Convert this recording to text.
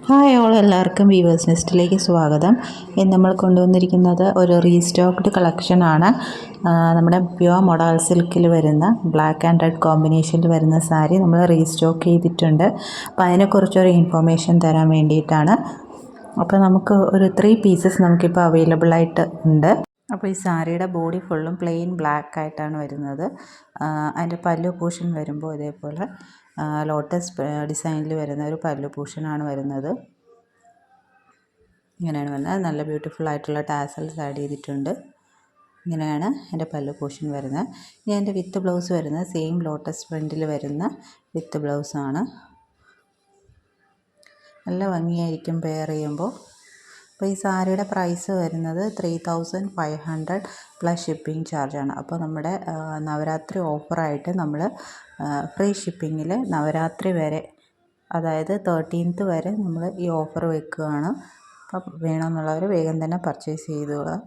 Hi all, എല്ലാവർക്കും weavers നെസ്റ്റിലേക്ക് സ്വാഗതം. ഇന്ന് നമ്മൾ കൊണ്ടുവന്നിരിക്കുന്നത് ഒരു റീസ്റ്റോക്ക്ഡ് കളക്ഷനാണ്. നമ്മുടെ പ്യുവർ മൊഡാൾ സിൽക്കിൽ വരുന്ന ബ്ലാക്ക് ആൻഡ് റെഡ് കോമ്പിനേഷനിൽ വരുന്ന സാരി നമ്മൾ റീസ്റ്റോക്ക് ചെയ്തിട്ടുണ്ട്. അപ്പോൾ അതിനെക്കുറിച്ചൊരു ഇൻഫോർമേഷൻ തരാൻ വേണ്ടിയിട്ടാണ്. അപ്പോൾ നമുക്ക് ഒരു 3 പീസസ് നമുക്കിപ്പോൾ അവൈലബിൾ ആയിട്ട് ഉണ്ട്. അപ്പോൾ ഈ സാരിയുടെ ബോഡി ഫുള്ളും പ്ലെയിൻ ബ്ലാക്ക് ആയിട്ടാണ് വരുന്നത്. അതിൻ്റെ പല്ലു പോർഷൻ വരുമ്പോൾ ഇതേപോലെ ലോട്ടസ് ഡിസൈനിൽ വരുന്ന ഒരു പല്ലു പോർഷനാണ് വരുന്നത്. ഇങ്ങനെയാണ് വരുന്നത്. നല്ല ബ്യൂട്ടിഫുൾ ആയിട്ടുള്ള ടാസൽസ് ആഡ് ചെയ്തിട്ടുണ്ട്. ഇങ്ങനെയാണ് എൻ്റെ പല്ലു പോർഷൻ വരുന്നത്. ഇനി എൻ്റെ വിത്ത് ബ്ലൗസ് വരുന്നത് സെയിം ലോട്ടസ് പ്രിൻറ്റിൽ വരുന്ന വിത്ത് ബ്ലൗസാണ്. നല്ല ഭംഗിയായിരിക്കും പെയർ ചെയ്യുമ്പോൾ. അപ്പോൾ ഈ സാരിയുടെ പ്രൈസ് വരുന്നത് 3500 പ്ലസ് ഷിപ്പിംഗ് ചാർജാണ്. അപ്പോൾ നമ്മുടെ നവരാത്രി ഓഫറായിട്ട് നമ്മൾ ഫ്രീ ഷിപ്പിങ്ങിൽ നവരാത്രി വരെ, അതായത് 13th വരെ നമ്മൾ ഈ ഓഫർ വെക്കുകയാണ്. അപ്പം വേണമെന്നുള്ളവർ വേഗം തന്നെ പർച്ചേസ് ചെയ്തോളുക.